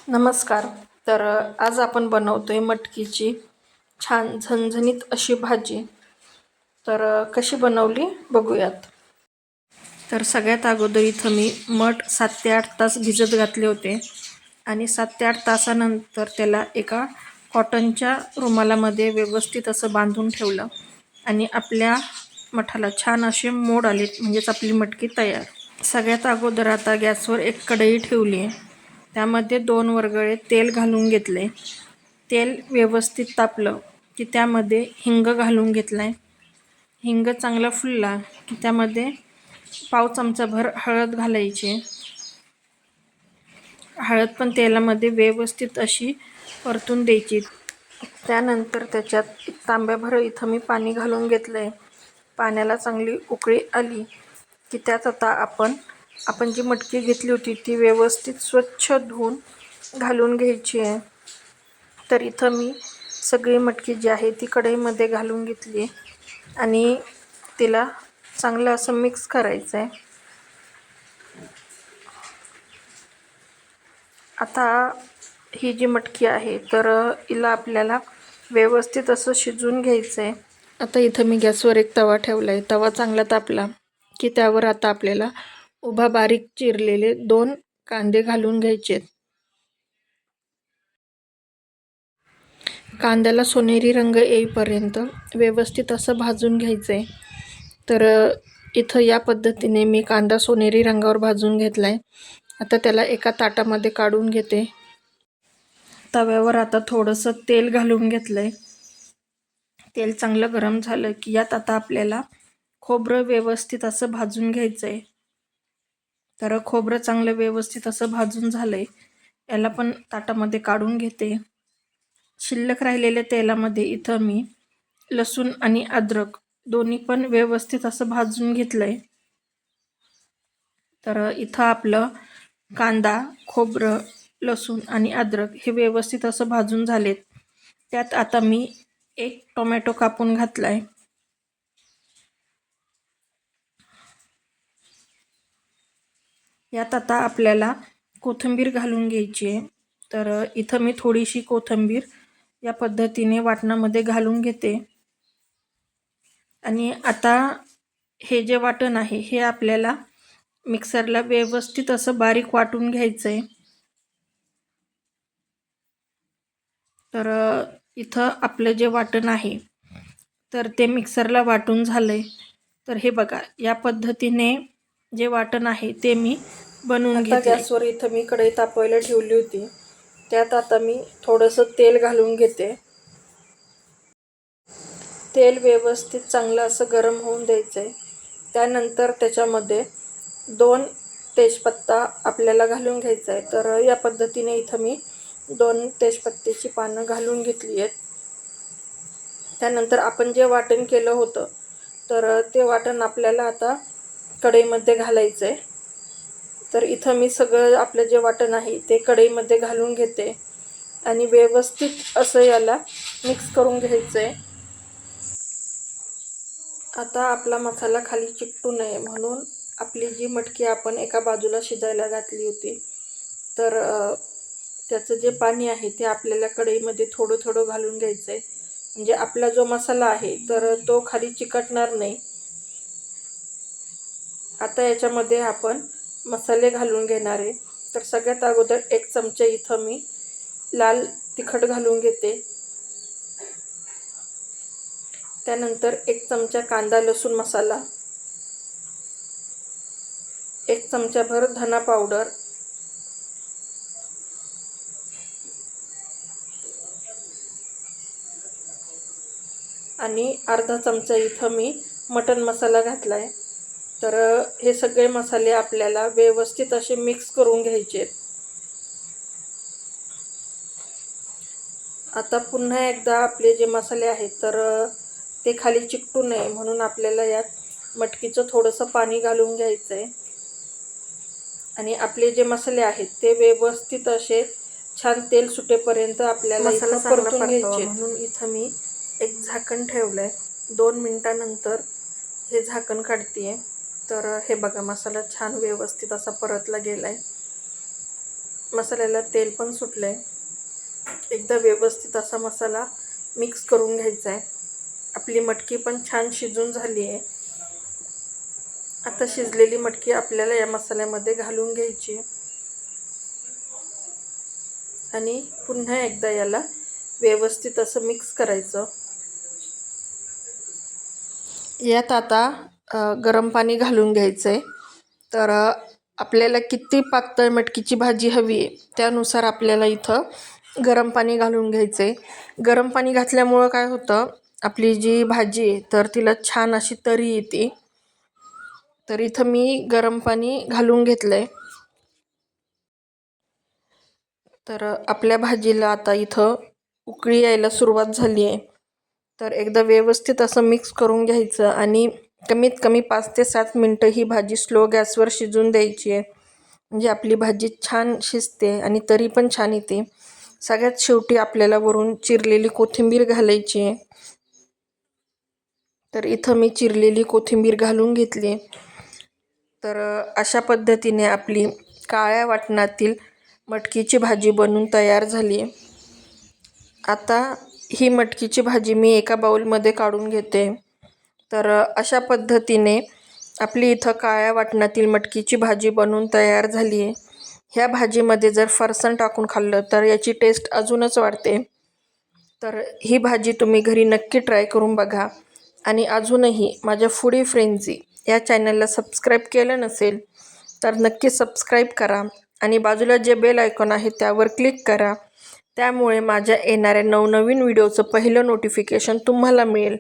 नमस्कार. तर आज आपण बनवतोय मटकीची छान झणझणीत अशी भाजी. तर कशी बनवली बघूयात. तर सगळ्यात अगोदर इथं मी मठ 7 ते 8 तास भिजत घातले होते आणि 7 ते 8 तासानंतर त्याला एका कॉटनच्या रुमालामध्ये व्यवस्थित असं बांधून ठेवलं आणि आपल्या मठाला छान असे मोड आले, म्हणजेच आपली मटकी तयार. सगळ्यात अगोदर आता गॅसवर एक कढई ठेवली आहे. त्यामध्ये 2 वरगळे तेल घालून घेतले. तेल व्यवस्थित तापलं की त्यामध्ये हिंग घालून घेतलाय. हिंग चांगला फुलला की त्यामध्ये पाव चमचाभर हळद घालायची. हळद पण तेलामध्ये व्यवस्थित अशी परतून द्यायची. त्यानंतर त्याच्यात एक तांब्याभर इथं मी पाणी घालून घेतलंय. पाण्याला चांगली उकळी आली की त्यात आता आपण जी मटकी घेतली होती ती व्यवस्थित स्वच्छ धुवून घालून घ्यायची आहे. तर इथं मी सगळी मटकी जी आहे ती कढईमध्ये घालून घेतली आणि तिला चांगलं असं मिक्स करायचं आहे. आता ही जी मटकी आहे तर हिला आपल्याला व्यवस्थित असं शिजवून घ्यायचं आहे. आता इथं मी गॅसवर एक तवा ठेवला आहे. तवा चांगला तापला की त्यावर आता आपल्याला उभा बारीक चिरलेले 2 कांदे घालून घ्यायचे. कांद्याला सोनेरी रंग येईपर्यंत व्यवस्थित असं भाजून घ्यायचं आहे. तर इथं या पद्धतीने मी कांदा सोनेरी रंगावर भाजून घेतला आहे. आता त्याला एका ताटामध्ये काढून घेते. तव्यावर आता थोडंसं तेल घालून घेतलं आहे. तेल चांगलं गरम झालं की यात आता आपल्याला खोबरं व्यवस्थित असं भाजून घ्यायचं आहे. तर खोबरं चांगलं व्यवस्थित असं भाजून झालं आहे. याला पण ताटामध्ये काढून घेते. शिल्लक राहिलेल्या तेलामध्ये इथं मी लसूण आणि अद्रक दोन्ही पण व्यवस्थित असं भाजून घेतलं आहे. तर इथं आपलं कांदा, खोबरं, लसूण आणि अद्रक हे व्यवस्थित असं भाजून झालेत. त्यात आता मी 1 टोमॅटो कापून घातला आहे. यात आता आपल्याला कोथिंबीर घालून घ्यायची आहे. तर इथं मी थोडीशी कोथिंबीर या पद्धतीने वाटणामध्ये घालून घेते. आणि आता हे जे वाटण आहे हे आपल्याला मिक्सरला व्यवस्थित असं बारीक वाटून घ्यायचं आहे. तर इथं आपलं जे वाटण आहे तर ते मिक्सरला वाटून झालंय. तर हे बघा, या पद्धतीने जे वाटण आहे ते मी बनवून घेतले. गॅसवर इथं मी कढई तापवायला ठेवली होती. त्यात आता मी थोडंसं तेल घालून घेते. तेल व्यवस्थित चांगलं असं गरम होऊन द्यायचं आहे. त्यानंतर त्याच्यामध्ये 2 तेजपत्ता आपल्याला घालून घ्यायचा आहे. तर या पद्धतीने इथं मी 2 तेजपत्त्याची पानं घालून घेतली आहेत. त्यानंतर आपण जे वाटण केलं होतं तर ते वाटण आपल्याला आता कढईमध्ये घालायचं आहे. तर इथं मी सगळं आपलं जे वाटण आहे ते कढईमध्ये घालून घेते आणि व्यवस्थित असं याला मिक्स करून घ्यायचं आहे. आता आपला मसाला खाली चिकटू नये म्हणून आपली जी मटकी आपण एका बाजूला शिजायला घातली होती तर त्याचं जे पाणी आहे ते आपल्याला कढईमध्ये थोडं थोडं घालून घ्यायचं आहे. म्हणजे आपला जो मसाला आहे तर तो खाली चिकटणार नाही. आता याच्यामध्ये आपण मसाले घालून घेणार आहे. तर सगळ्यात अगोदर 1 चमचा इथं मी लाल तिखट घालून घेते. त्यानंतर 1 चमचा कांदा लसूण मसाला, 1 चमचाभर धना पावडर, आणि अर्धा चमचा इथं मी मटण मसाला घातला आहे. तर हे सगळे मसाले आपल्याला व्यवस्थित असे मिक्स करून घ्यायचे आहेत. आता पुन्हा एकदा आपले जे मसाले आहेत तर ते खाली चिकटू नये म्हणून आपल्याला यात मटकीचं थोडंसं पाणी घालून घ्यायचं आहे. आणि आपले जे मसाले आहेत ते व्यवस्थित असे छान तेल सुटेपर्यंत आपल्याला इथं परतून घ्यायचे. म्हणून इथं मी एक झाकण ठेवलं आहे. 2 मिनिटानंतर हे झाकण काढते. तर हे बघा, मसाला छान व्यवस्थित असा परतला गेला आहे. मसाल्याला तेल पण सुटलं आहे. एकदा व्यवस्थित असा मसाला मिक्स करून घ्यायचा आहे. आपली मटकी पण छान शिजून झाली आहे. आता शिजलेली मटकी आपल्याला या मसाल्यामध्ये घालून घ्यायची आणि पुन्हा एकदा याला व्यवस्थित असं मिक्स करायचं. यात आता गरम पाणी घालून घ्यायचं आहे. तर आपल्याला किती पातळ मटकीची भाजी हवी आहे त्यानुसार आपल्याला इथं गरम पाणी घालून घ्यायचं आहे. गरम पाणी घातल्यामुळं काय होतं, आपली जी भाजी आहे तर तिला छान अशी तरी येते. तर इथं मी गरम पाणी घालून घेतलं आहे. तर आपल्या भाजीला आता इथं उकळी यायला सुरुवात झाली आहे. तर एकदा व्यवस्थित असं मिक्स करून घ्यायचं आणि कमीत कमी 5 ते 7 मिनटं ही भाजी स्लो गॅसवर शिजून द्यायची आहे. म्हणजे आपली भाजी छान शिजते आणि तरी पण छान येते. सगळ्यात शेवटी आपल्याला वरून चिरलेली कोथिंबीर घालायची आहे. तर इथं मी चिरलेली कोथिंबीर घालून घेतली. तर अशा पद्धतीने आपली काळ्या वाटणातील मटकीची भाजी बनून तयार झाली आहे. आता ही मटकीची भाजी मी एका बाउलमध्ये काढून घेते. तर अशा पद्धतीने आपली इथं काळ्या वाटणातील मटकीची भाजी बनून तयार झाली आहे. ह्या भाजीमध्ये जर फरसाण टाकून खाल्लं तर याची टेस्ट अजूनच वाढते. तर ही भाजी तुम्ही घरी नक्की ट्राय करून बघा. आणि अजूनही माझ्या फूडी फ्रेंझी या चॅनलला सबस्क्राईब केलं नसेल तर नक्की सबस्क्राईब करा आणि बाजूला जे बेल आयकॉन आहे त्यावर क्लिक करा. त्यामुळे माझ्या येणाऱ्या नवनवीन व्हिडिओचं पहिलं नोटिफिकेशन तुम्हाला मिळेल.